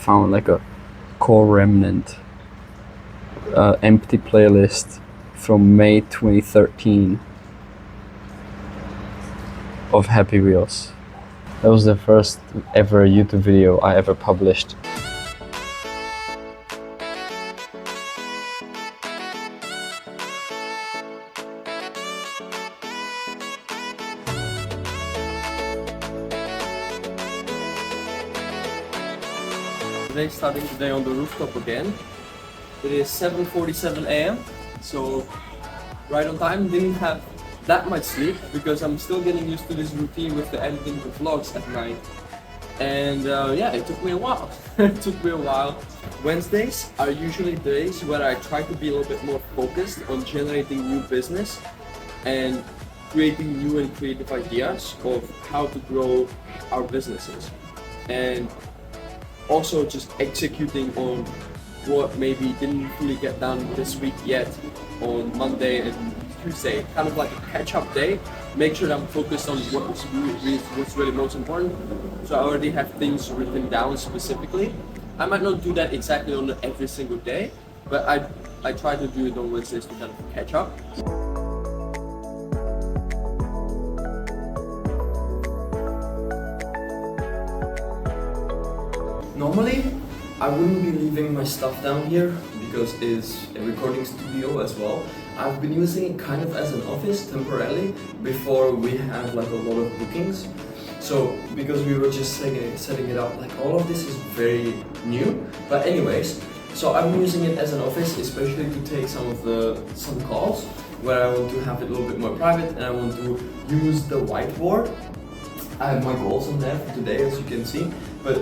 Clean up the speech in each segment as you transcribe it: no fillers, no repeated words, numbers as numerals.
found like a core remnant, empty playlist from May 2013 of Happy Wheels. That was the first ever YouTube video I ever published. Starting today on the rooftop again. It is 7:47 a.m. so right on time. Didn't have that much sleep because I'm still getting used to this routine with the editing the vlogs at night. And yeah, it took me a while. It took me a while. Wednesdays are usually days where I try to be a little bit more focused on generating new business and creating new and creative ideas of how to grow our businesses. And also just executing on what maybe didn't fully get done this week yet on Monday and Tuesday, kind of like a catch-up day. Make sure that I'm focused on what's really most important. So I already have things written down specifically. I might not do that exactly on every single day, but I try to do it on Wednesdays to kind of catch up. Normally, I wouldn't be leaving my stuff down here because it's a recording studio as well. I've been using it kind of as an office temporarily before we have like a lot of bookings. So because we were just setting it up, like all of this is very new. But anyways, so I'm using it as an office, especially to take some calls where I want to have it a little bit more private and I want to use the whiteboard. I have my goals on there for today, as you can see. But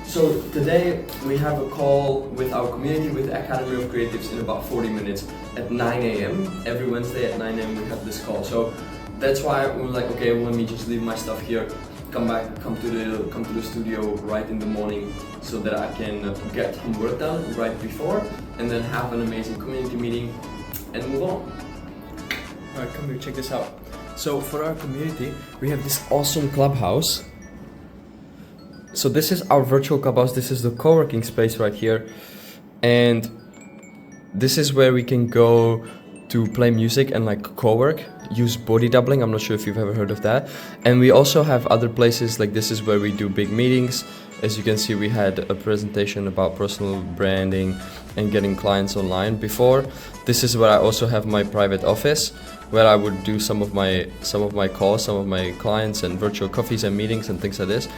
so today we have a call with our community, with Academy of Creatives in about 40 minutes at 9 a.m. Every Wednesday at 9 a.m. we have this call. So that's why we're like, okay, well, let me just leave my stuff here, come to the studio right in the morning so that I can get some work done right before and then have an amazing community meeting and move on. Alright, come here, check this out. So for our community, we have this awesome clubhouse. So this is our virtual clubhouse. This is the co-working space right here. And this is where we can go to play music and like co-work, use body doubling. I'm not sure if you've ever heard of that. And we also have other places, like this is where we do big meetings. As you can see, we had a presentation about personal branding and getting clients online before. This is where I also have my private office, where I would do some of my calls, some of my clients and virtual coffees and meetings and things like this.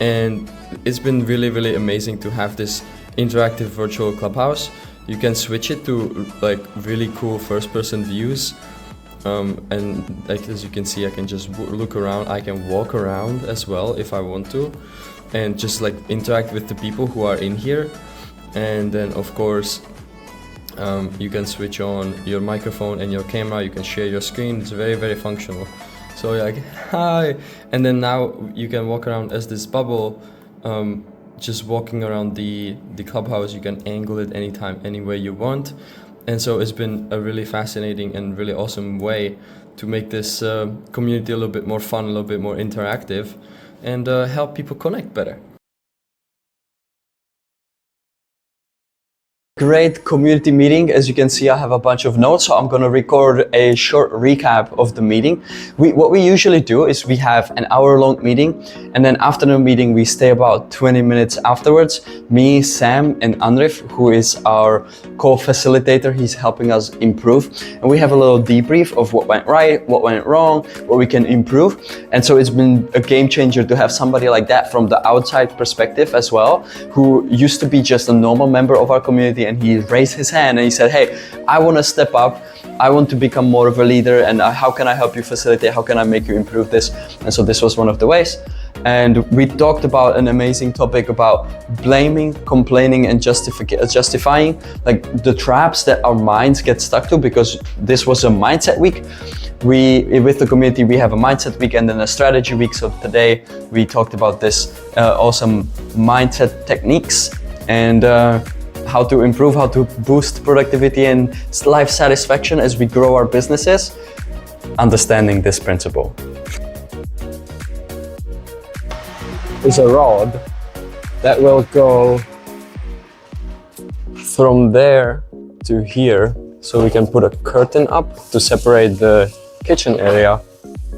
And it's been really, really amazing to have this interactive virtual clubhouse. You can switch it to like really cool first-person views, and like as you can see, I can just look around. I can walk around as well if I want to, and just like interact with the people who are in here. And then of course, you can switch on your microphone and your camera. You can share your screen. It's very, very functional. So you're like, hi, and then now you can walk around as this bubble, just walking around the clubhouse. You can angle it anytime, any way you want. And so it's been a really fascinating and really awesome way to make this community a little bit more fun, a little bit more interactive, and help people connect better. Great community meeting. As you can see, I have a bunch of notes, so I'm going to record a short recap of the meeting. What we usually do is we have an hour-long meeting, and then after the meeting we stay about 20 minutes afterwards. Me, Sam, and Andrif, who is our co-facilitator, he's helping us improve, and we have a little debrief of what went right, what went wrong, what we can improve. And so it's been a game changer to have somebody like that from the outside perspective as well, who used to be just a normal member of our community, and he raised his hand and he said, hey, I want to step up. I want to become more of a leader, and how can I help you facilitate? How can I make you improve this? And so this was one of the ways. And we talked about an amazing topic about blaming, complaining, and justifying, like the traps that our minds get stuck to, because this was a mindset week. With the community, we have a mindset week and then a strategy week. So today we talked about this awesome mindset techniques and how to improve, how to boost productivity and life satisfaction as we grow our businesses, understanding this principle. Is a rod that will go from there to here, so we can put a curtain up to separate the kitchen area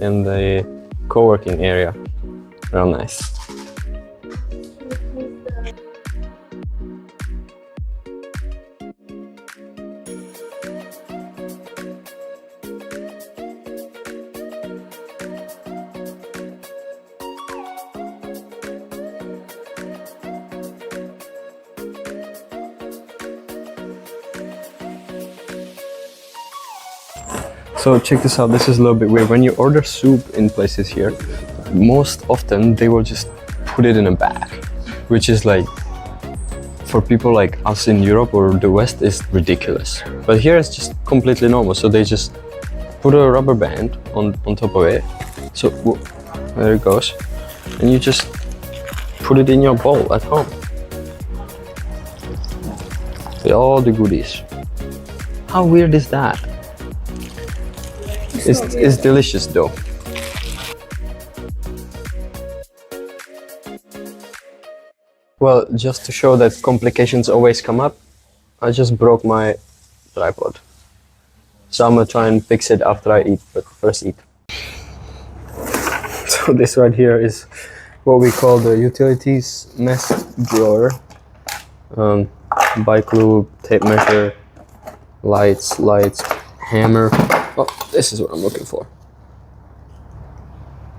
and the co-working area. Real nice. So check this out, this is a little bit weird. When you order soup in places here, most often they will just put it in a bag, which is like, for people like us in Europe or the West, is ridiculous. But here it's just completely normal. So they just put a rubber band on top of it. So there it goes. And you just put it in your bowl at home. With all the goodies. How weird is that? It's delicious though. Well, just to show that complications always come up, I just broke my tripod. So I'm gonna try and fix it after I eat, but first eat. So this right here is what we call the utilities mess drawer. Bike lube, tape measure, lights, hammer. Oh, this is what I'm looking for.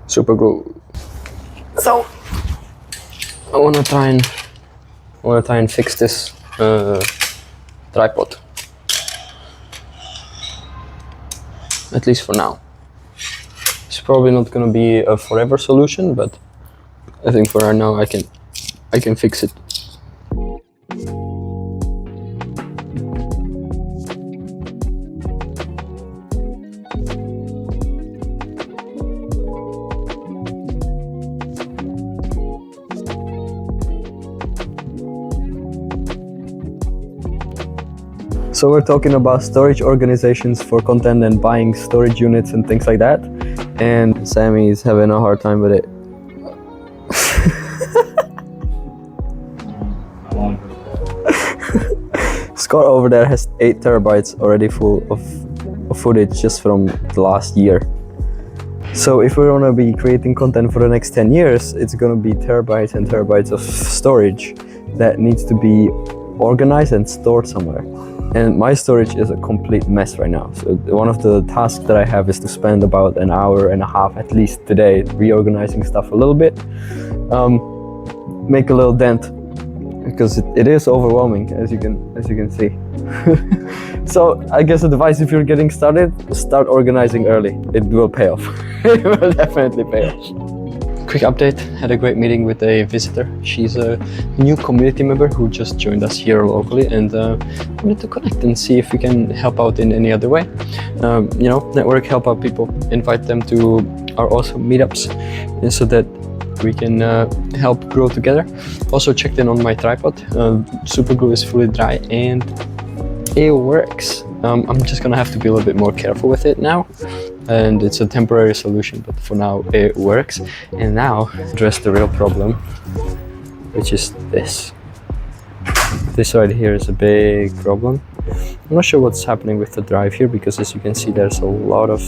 Super glue. So I wanna try and fix this tripod. At least for now. It's probably not gonna be a forever solution, but I think for right now I can fix it. So we're talking about storage organizations for content and buying storage units and things like that. And Sammy is having a hard time with it. Scott over there has 8 terabytes already full of footage just from the last year. So if we're gonna be creating content for the next 10 years, it's gonna be terabytes and terabytes of storage that needs to be organized and stored somewhere. And my storage is a complete mess right now. So one of the tasks that I have is to spend about an hour and a half at least today reorganizing stuff a little bit, make a little dent, because it is overwhelming, as you can see. So I guess advice, if you're getting started, start organizing early. It will pay off. It will definitely pay off. Quick update, had a great meeting with a visitor. She's a new community member who just joined us here locally, and wanted to connect and see if we can help out in any other way. You know, network, help out people, invite them to our awesome meetups, and so that we can help grow together. Also checked in on my tripod. Super glue is fully dry and it works. I'm just gonna have to be a little bit more careful with it now. And it's a temporary solution, but for now it works. And now address the real problem, which is this. This right here is a big problem. I'm not sure what's happening with the drive here, because as you can see there's a lot of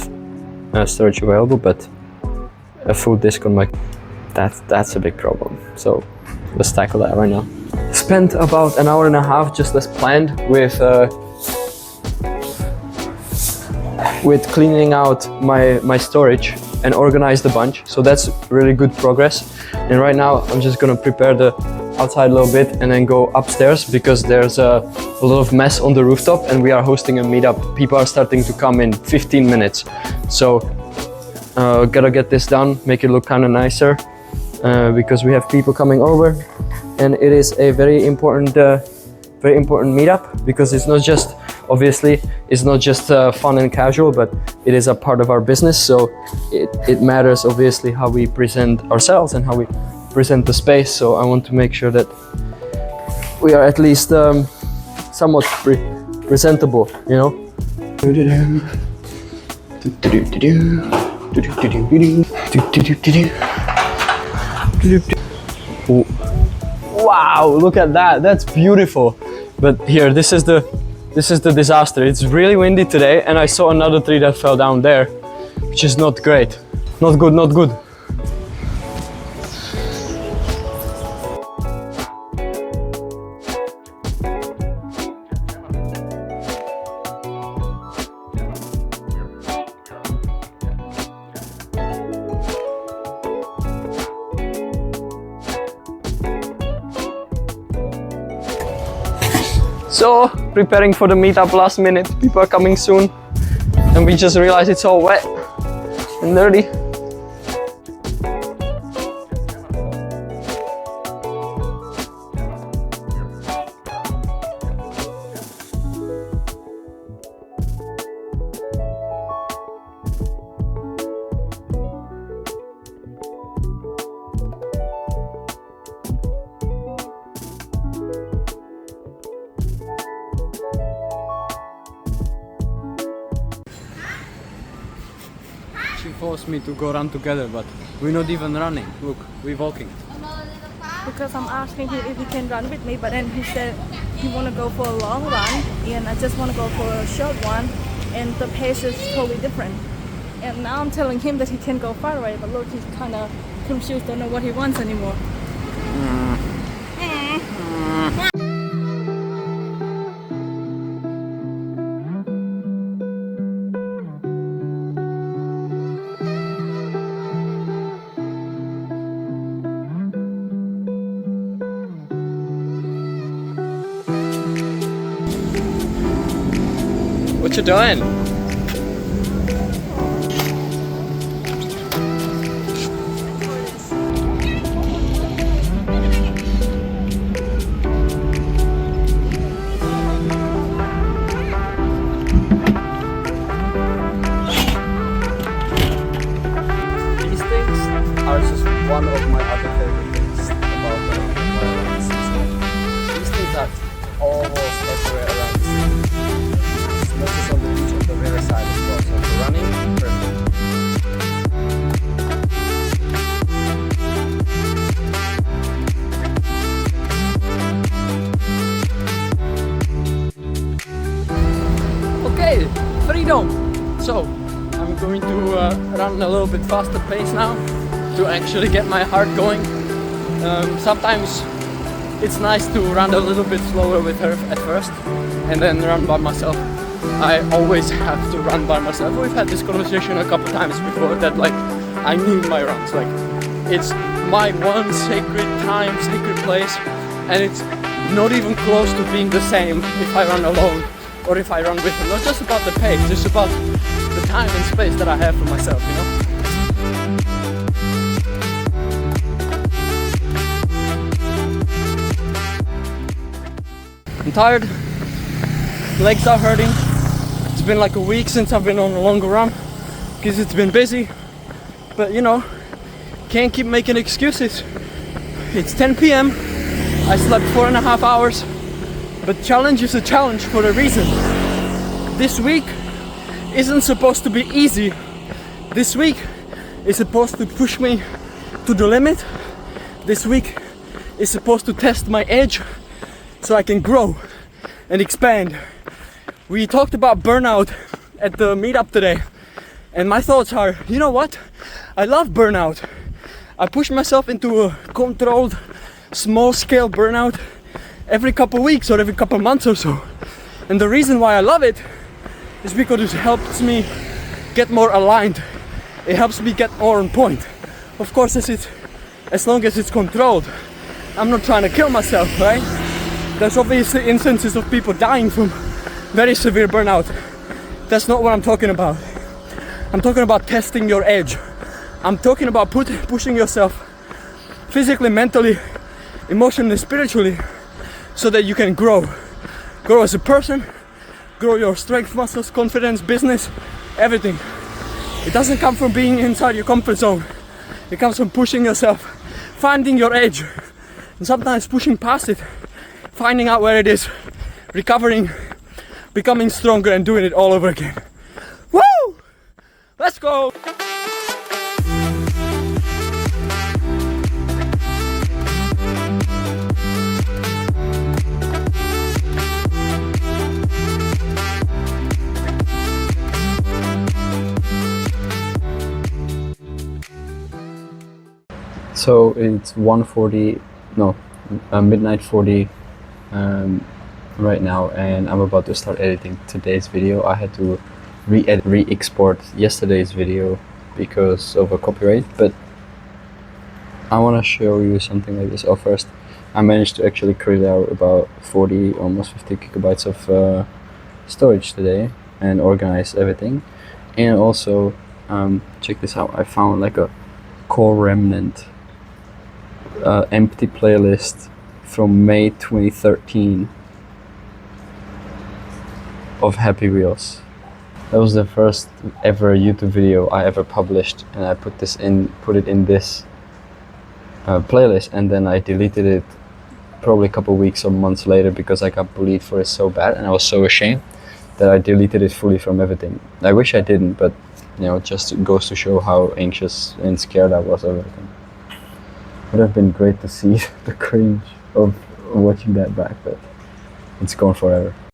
storage available, but a full disk on my, that's a big problem. So let's tackle that right now. Spent about an hour and a half just as planned with cleaning out my storage and organized a bunch. So that's really good progress. And right now I'm just gonna prepare the outside a little bit and then go upstairs, because there's a lot of mess on the rooftop and we are hosting a meetup. People are starting to come in 15 minutes. So gotta get this done, make it look kind of nicer, because we have people coming over, and it is a very important meetup, because it's not just, obviously, it's not just fun and casual, but it is a part of our business. So it matters, obviously, how we present ourselves and how we present the space. So I want to make sure that we are at least somewhat presentable, you know? Wow, look at that, that's beautiful. But here, this is the disaster. It's really windy today, and I saw another tree that fell down there, which is not great. Not good, not good. So, preparing for the meetup last minute. People are coming soon, and we just realized it's all wet and dirty. She forced me to go run together, but we're not even running. Look, we're walking. Because I'm asking him if he can run with me, but then he said he want to go for a long run, and I just want to go for a short one, and the pace is totally different. And now I'm telling him that he can go far away, but look, he's kind of confused, don't know what he wants anymore. What you doing? These things are just one of my other favorite things about the environment system. These things are almost everywhere around the city. Not just on the beach, on the riverside as well. So for running, perfect. Okay, freedom. So I'm going to run a little bit faster pace now to actually get my heart going. Sometimes it's nice to run a little bit slower with her at first and then run by myself. I always have to run by myself. We've had this conversation a couple times before that like I need my runs. Like it's my one sacred time, sacred place, and it's not even close to being the same if I run alone or if I run with her. Not just about the pace, just about the time and space that I have for myself, you know? I'm tired, legs are hurting. It's been like a week since I've been on a longer run because it's been busy, but you know, can't keep making excuses. It's 10 p.m. I slept 4.5 hours, but challenge is a challenge for a reason. This week isn't supposed to be easy. This week is supposed to push me to the limit. This week is supposed to test my edge so I can grow and expand. We talked about burnout at the meetup today, and my thoughts are, you know what? I love burnout. I push myself into a controlled, small-scale burnout every couple weeks or every couple months or so. And the reason why I love it is because it helps me get more aligned. It helps me get more on point. Of course, as long as it's controlled. I'm not trying to kill myself, right? There's obviously instances of people dying from very severe burnout. That's not what I'm talking about. I'm talking about testing your edge. I'm talking about pushing yourself physically, mentally, emotionally, spiritually, so that you can grow. Grow as a person, grow your strength, muscles, confidence, business, everything. It doesn't come from being inside your comfort zone. It comes from pushing yourself, finding your edge, and sometimes pushing past it, finding out where it is, recovering, becoming stronger, and doing it all over again. Woo! Let's go! So it's 1:40, no, midnight 40 right now, and I'm about to start editing today's video. I had to re-export yesterday's video because of a copyright, but I want to show you something like this. Oh, first, I managed to actually clear out about 40, almost 50 gigabytes of storage today and organize everything. And also, check this out, I found like a core remnant empty playlist from May 2013 of Happy Wheels. That was the first ever YouTube video I ever published, and I put it in this playlist, and then I deleted it probably a couple weeks or months later because I got bullied for it so bad, and I was so ashamed that I deleted it fully from everything. I wish I didn't, but you know, it just goes to show how anxious and scared I was of everything. It would have been great to see the cringe of watching that back, but it's gone forever.